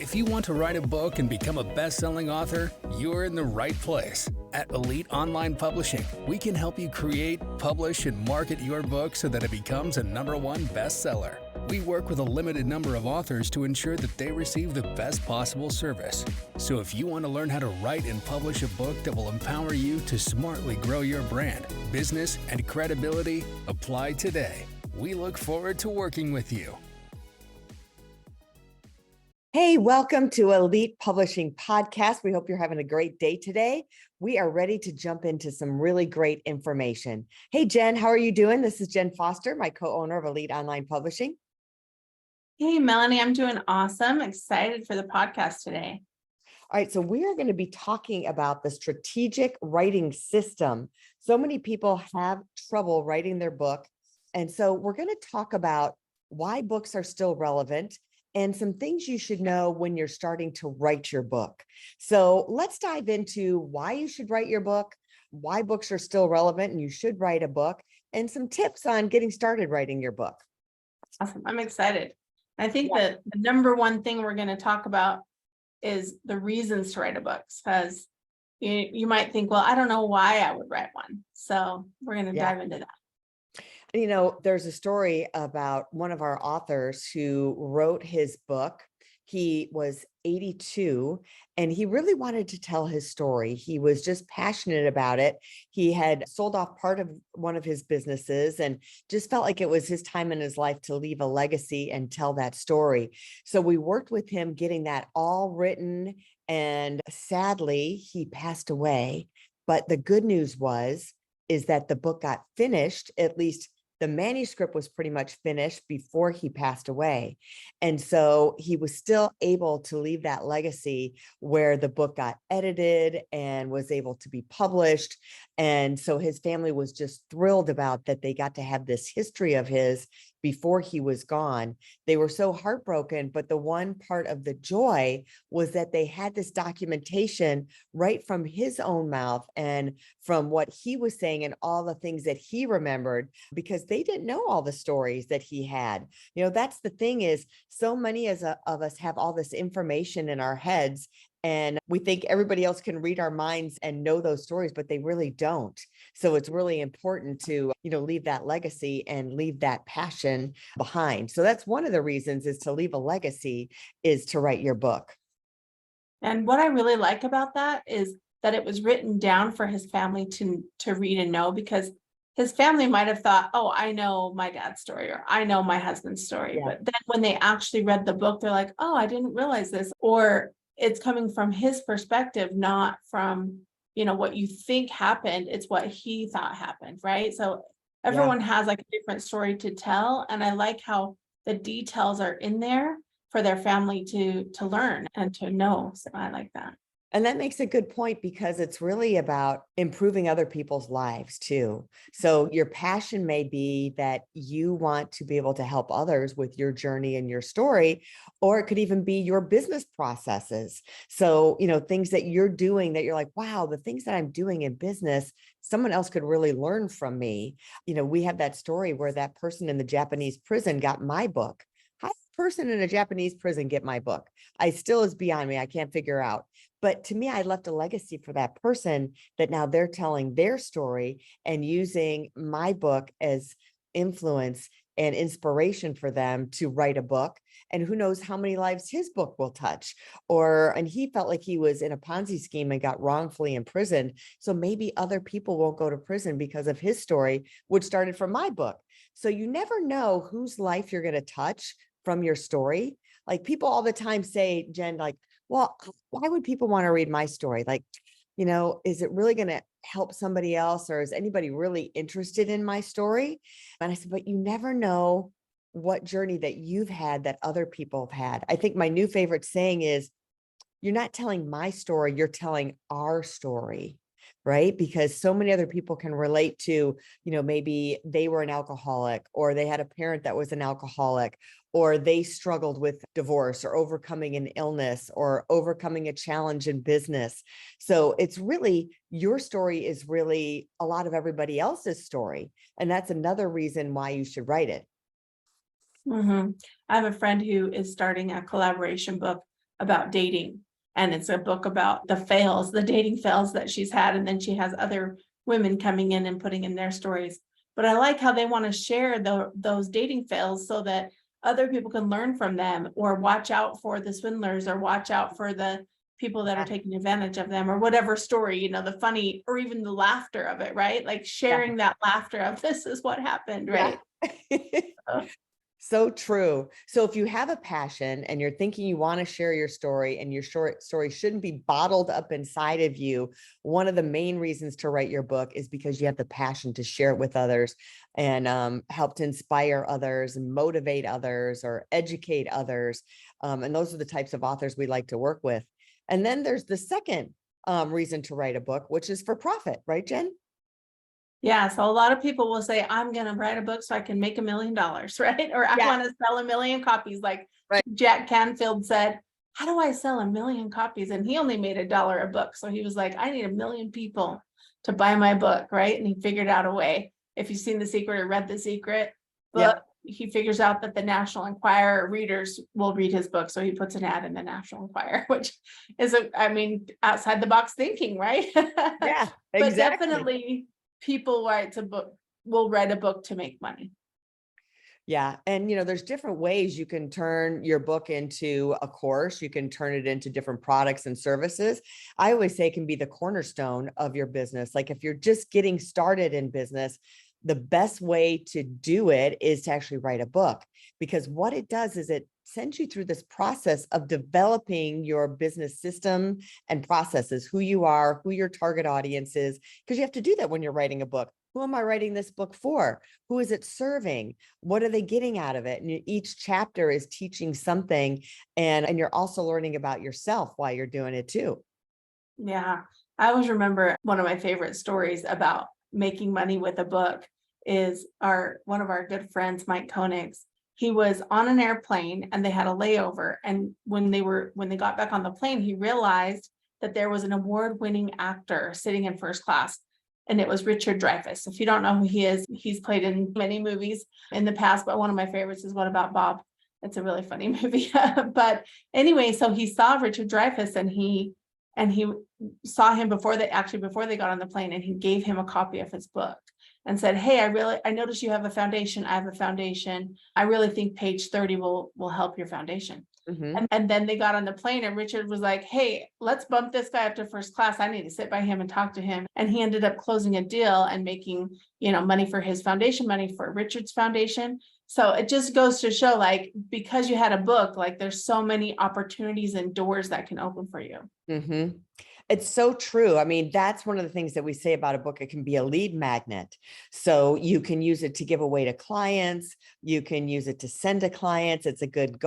If you want to write a book and become a best-selling author, you're in the right place. At Elite Online Publishing, we can help you create, publish, and market your book so that it becomes a #1 bestseller. We work with a limited number of authors to ensure that they receive the best possible service. So if you want to learn how to write and publish a book that will empower you to smartly grow your brand, business, and credibility, apply today. We look forward to working with you. Hey, welcome to Elite Publishing Podcast. We hope you're having a great day today. We are ready to jump into some really great information. Hey, Jen, how are you doing? This is Jen Foster, my co-owner of Elite Online Publishing. Hey, Melanie, I'm doing awesome. Excited for the podcast today. All right, so we are going to be talking about the strategic writing system. So many people have trouble writing their book. And so we're going to talk about why books are still relevant and some things you should know when you're starting to write your book. So let's dive into why you should write your book, why books are still relevant and you should write a book, and some tips on getting started writing your book. Awesome. I'm excited. I think that the number one thing we're going to talk about is the reasons to write a book, because you might think, well, I don't know why I would write one. So we're going to dive into that. You know, there's a story about one of our authors who wrote his book. He was 82 and he really wanted to tell his story. He was just passionate about it. He had sold off part of one of his businesses and just felt like it was his time in his life to leave a legacy and tell that story. So we worked with him getting that all written, and sadly, he passed away. But the good news is that the book got finished. At least the manuscript was pretty much finished before he passed away. And so he was still able to leave that legacy where the book got edited and was able to be published. And so his family was just thrilled about that they got to have this history of his before he was gone. They were so heartbroken, but the one part of the joy was that they had this documentation right from his own mouth and from what he was saying and all the things that he remembered, because they didn't know all the stories that he had. You know, that's the thing, is so many of us have all this information in our heads, and we think everybody else can read our minds and know those stories, but they really don't. So it's really important to, leave that legacy and leave that passion behind. So that's one of the reasons, is to leave a legacy, is to write your book. And what I really like about that is that it was written down for his family to read and know, because his family might have thought, oh, I know my dad's story, or I know my husband's story. But then when they actually read the book, they're like, oh, I didn't realize this. Or it's coming from his perspective, not from, what you think happened. It's what he thought happened, right? So everyone has like a different story to tell. And I like how the details are in there for their family to learn and to know. So I like that. And that makes a good point, because it's really about improving other people's lives too. So your passion may be that you want to be able to help others with your journey and your story, or it could even be your business processes. So, things that you're doing that you're like, wow, the things that I'm doing in business, someone else could really learn from me. We have that story where that person in the Japanese prison got my book. How did a person in a Japanese prison get my book? I still is beyond me. I can't figure out. But to me, I left a legacy for that person, that now they're telling their story and using my book as influence and inspiration for them to write a book. And who knows how many lives his book will touch. And he felt like he was in a Ponzi scheme and got wrongfully imprisoned. So maybe other people won't go to prison because of his story, which started from my book. So you never know whose life you're going to touch from your story. Like, people all the time say, Jen, like, well, why would people want to read my story? Like, is it really going to help somebody else, or is anybody really interested in my story? And I said, but you never know what journey that you've had that other people have had. I think my new favorite saying is, you're not telling my story, you're telling our story. Right? Because so many other people can relate to, maybe they were an alcoholic, or they had a parent that was an alcoholic, or they struggled with divorce, or overcoming an illness, or overcoming a challenge in business. So it's really, your story is really a lot of everybody else's story. And that's another reason why you should write it. I have a friend who is starting a collaboration book about dating. And it's a book about the dating fails that she's had. And then she has other women coming in and putting in their stories. But I like how they want to share those dating fails so that other people can learn from them, or watch out for the swindlers, or watch out for the people that are taking advantage of them, or whatever story, the funny, or even the laughter of it, right? Like sharing that laughter of this is what happened, right? Yeah. So true. So if you have a passion and you're thinking you want to share your story, and your short story shouldn't be bottled up inside of you, one of the main reasons to write your book is because you have the passion to share it with others, and help to inspire others and motivate others or educate others. And those are the types of authors we like to work with. And then there's the second reason to write a book, which is for profit, right, Jen? Yeah, so a lot of people will say, I'm going to write a book so I can make $1 million, right? Or I want to sell 1 million copies. Like Jack Canfield said, how do I sell 1 million copies? And he only made $1 a book. So he was like, I need 1 million people to buy my book, right? And he figured out a way. If you've seen The Secret or read The Secret, but he figures out that the National Enquirer readers will read his book. So he puts an ad in the National Enquirer, which is, outside the box thinking, right? Yeah, But exactly. definitely people will write a book to make money. Yeah. And, there's different ways you can turn your book into a course. You can turn it into different products and services. I always say it can be the cornerstone of your business. Like if you're just getting started in business, the best way to do it is to actually write a book, because what it does is it sends you through this process of developing your business system and processes, who you are, who your target audience is, because you have to do that when you're writing a book. Who am I writing this book for? Who is it serving? What are they getting out of it? And each chapter is teaching something, and you're also learning about yourself while you're doing it too. Yeah. I always remember one of my favorite stories about making money with a book is one of our good friends, Mike Koenigs. He was on an airplane and they had a layover. And when they got back on the plane, he realized that there was an award-winning actor sitting in first class. And it was Richard Dreyfuss. If you don't know who he is, he's played in many movies in the past, but one of my favorites is What About Bob? It's a really funny movie. But anyway, so he saw Richard Dreyfuss and he saw him before they got on the plane, and he gave him a copy of his book and said, hey, I noticed you have a foundation. I have a foundation. I really think page 30 will help your foundation. Mm-hmm. And then they got on the plane and Richard was like, hey, let's bump this guy up to first class. I need to sit by him and talk to him. And he ended up closing a deal and making, money for his foundation, money for Richard's foundation. So it just goes to show, like, because you had a book, like there's so many opportunities and doors that can open for you. Mm-hmm. It's so true. I mean, that's one of the things that we say about a book. It can be a lead magnet. So you can use it to give away to clients. You can use it to send to clients. It's a good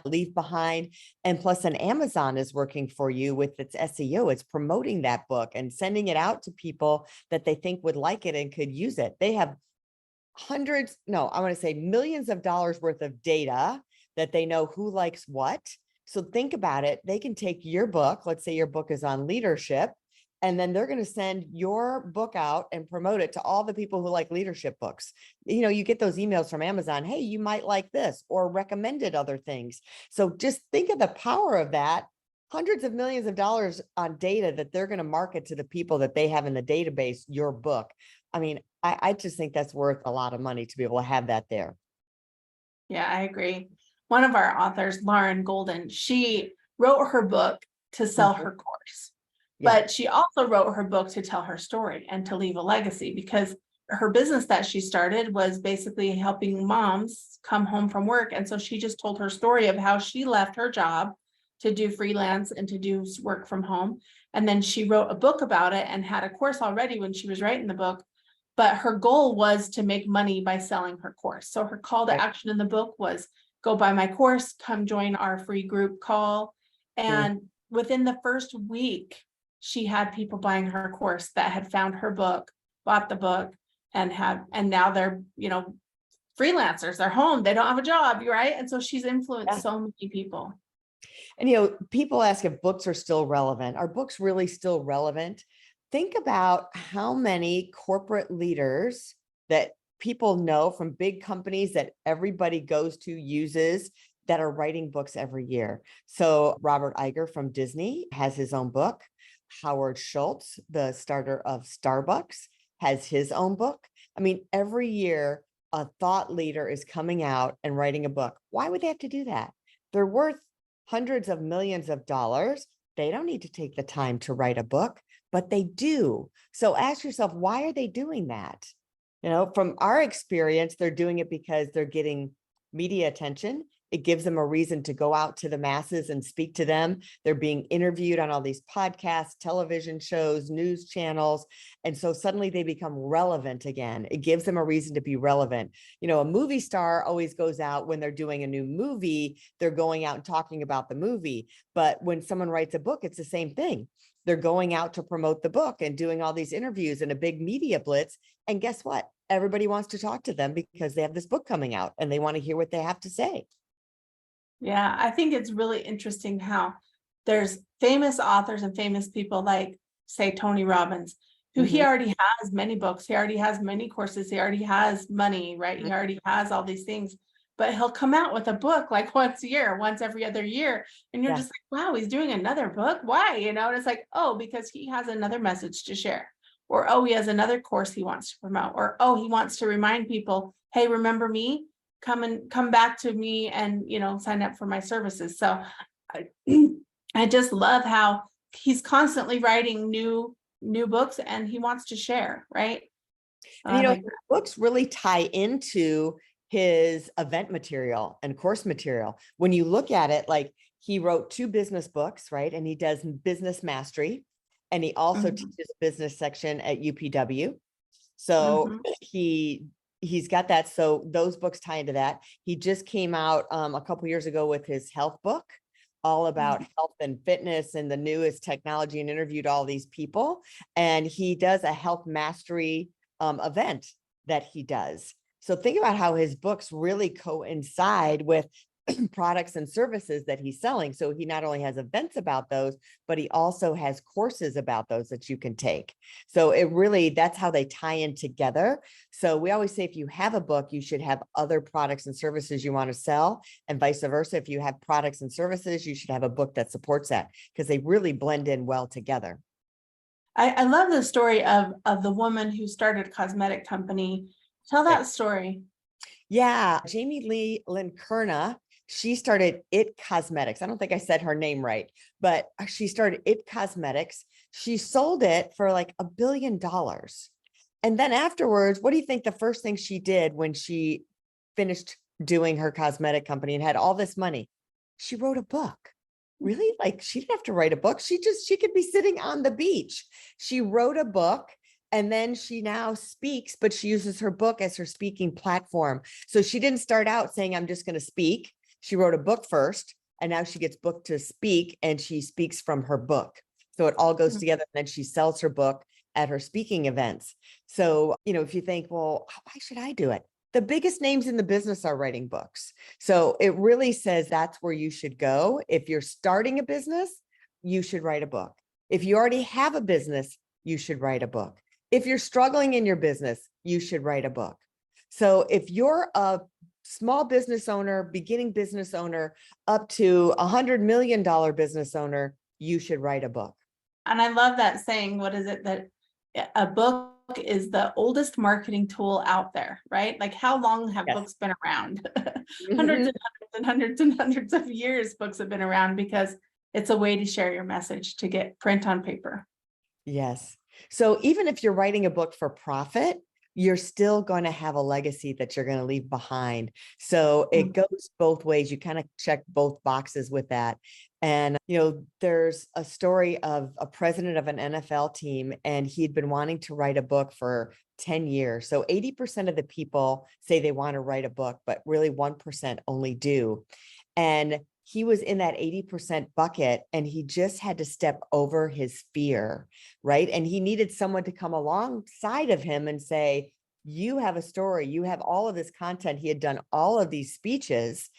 leave behind. And plus, an Amazon is working for you with its SEO. It's promoting that book and sending it out to people that they think would like it and could use it. They have millions of dollars worth of data that they know who likes what. So think about it. They can take your book, let's say your book is on leadership, and then they're going to send your book out and promote it to all the people who like leadership books. You get those emails from Amazon, hey, you might like this, or recommended other things. So just think of the power of that. Hundreds of millions of dollars on data that they're going to market to the people that they have in the database, your book. I mean, I just think that's worth a lot of money to be able to have that there. Yeah, I agree. One of our authors, Lauren Golden, she wrote her book to sell her course, but she also wrote her book to tell her story and to leave a legacy, because her business that she started was basically helping moms come home from work. And so she just told her story of how she left her job to do freelance and to do work from home. And then she wrote a book about it and had a course already when she was writing the book. But her goal was to make money by selling her course. So her call to action in the book was, go buy my course, come join our free group call. And within the first week, she had people buying her course that had found her book, bought the book, and now they're, freelancers. They're home. They don't have a job, right? And so she's influenced so many people. And, people ask if books are still relevant. Are books really still relevant? Think about how many corporate leaders that people know from big companies that everybody goes to, uses, that are writing books every year. So Robert Iger from Disney has his own book. Howard Schultz, the starter of Starbucks, has his own book. I mean, every year a thought leader is coming out and writing a book. Why would they have to do that? They're worth hundreds of millions of dollars. They don't need to take the time to write a book, but they do. So ask yourself, why are they doing that? You know, from our experience, they're doing it because they're getting media attention. It gives them a reason to go out to the masses and speak to them. They're being interviewed on all these podcasts, television shows, news channels. And so suddenly they become relevant again. It gives them a reason to be relevant. You know, a movie star always goes out when they're doing a new movie, they're going out and talking about the movie. But when someone writes a book, it's the same thing. They're going out to promote the book and doing all these interviews and a big media blitz. And guess what? Everybody wants to talk to them because they have this book coming out and they want to hear what they have to say. Yeah, I think it's really interesting how there's famous authors and famous people like, say, Tony Robbins, who he already has many books, he already has many courses, he already has money, right? He already has all these things, but he'll come out with a book like once a year, once every other year. And you're just like, wow, he's doing another book. Why? You know, and it's like, oh, because he has another message to share. Or, oh, he has another course he wants to promote. Or, oh, he wants to remind people, hey, remember me? Come back to me and, you know, sign up for my services. So I just love how he's constantly writing new books and he wants to share, right? And, you know, books really tie into his event material and course material. When you look at it, like he wrote 2 business books, right? And he does business mastery. And he also teaches business section at UPW. So he's got that. So those books tie into that. He just came out a couple years ago with his health book, all about health and fitness and the newest technology, and interviewed all these people. And he does a health mastery event that he does. So think about how his books really coincide with products and services that he's selling. So he not only has events about those, but he also has courses about those that you can take. So it really, that's how they tie in together. So we always say, if you have a book, you should have other products and services you want to sell, and vice versa. If you have products and services, you should have a book that supports that, because they really blend in well together. I love the story of the woman who started a cosmetic company. Tell that story. Yeah, Jamie Lee Lynn Kerna. She started It Cosmetics. I don't think I said her name right, but she started It Cosmetics. She sold it for like $1 billion. And then afterwards, what do you think the first thing she did when she finished doing her cosmetic company and had all this money? She wrote a book. Really? Like, she didn't have to write a book. She could be sitting on the beach. She wrote a book. And then she now speaks, but she uses her book as her speaking platform. So she didn't start out saying, I'm just going to speak. She wrote a book first, and now she gets booked to speak, and she speaks from her book. So it all goes together, and then she sells her book at her speaking events. So, you know, if you think, well, why should I do it? The biggest names in the business are writing books. So it really says that's where you should go. If you're starting a business, you should write a book. If you already have a business, you should write a book. If you're struggling in your business, you should write a book. So if you're a small business owner, beginning business owner, up to $100 million business owner, you should write a book. And I love that saying. What is it? That a book is the oldest marketing tool out there, right? Like, how long have books been around? Hundreds and hundreds and hundreds and hundreds of years books have been around, because it's a way to share your message, to get print on paper. Yes. So even if you're writing a book for profit, you're still going to have a legacy that you're going to leave behind. So it goes both ways. You kind of check both boxes with that. And, you know, there's a story of a president of an NFL team, and he'd been wanting to write a book for 10 years. So 80% of the people say they want to write a book, but really 1% only do. And he was in that 80% bucket, and he just had to step over his fear, right? And he needed someone to come alongside of him and say, you have a story, you have all of this content. He had done all of these speeches.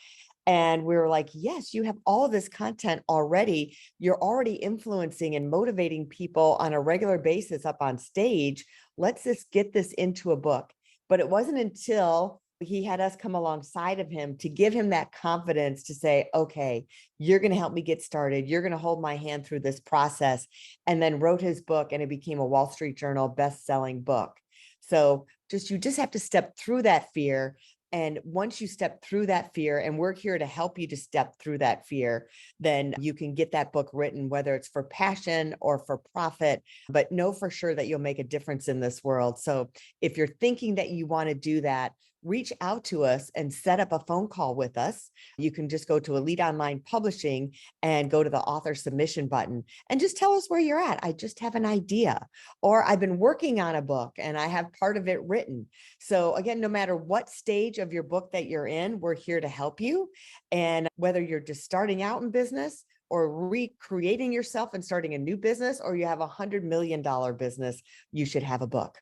And we were like, yes, you have all of this content already. You're already influencing and motivating people on a regular basis up on stage. Let's just get this into a book. But it wasn't until he had us come alongside of him to give him that confidence to say, okay, you're going to help me get started. You're going to hold my hand through this process. And then wrote his book, and it became a Wall Street Journal best-selling book. So you just have to step through that fear. And once you step through that fear, and we're here to help you to step through that fear, then you can get that book written, whether it's for passion or for profit, but know for sure that you'll make a difference in this world. So if you're thinking that you want to do that, reach out to us and set up a phone call with us. You can just go to Elite Online Publishing and go to the author submission button and just tell us where you're at. I just have an idea, or I've been working on a book and I have part of it written. So again, no matter what stage of your book that you're in, we're here to help you. And whether you're just starting out in business or recreating yourself and starting a new business, or you have $100 million business, you should have a book.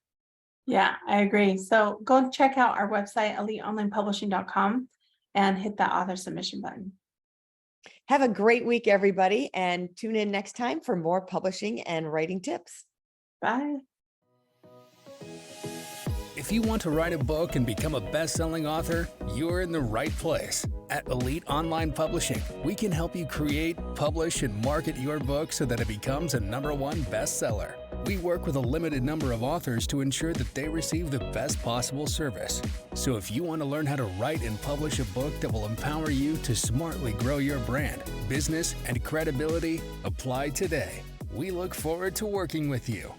Yeah, I agree. So go check out our website, eliteonlinepublishing.com, and hit that author submission button. Have a great week, everybody, and tune in next time for more publishing and writing tips. Bye. If you want to write a book and become a best-selling author, you're in the right place. At Elite Online Publishing, we can help you create, publish, and market your book so that it becomes a #1 bestseller. We work with a limited number of authors to ensure that they receive the best possible service. So if you want to learn how to write and publish a book that will empower you to smartly grow your brand, business, and credibility, apply today. We look forward to working with you.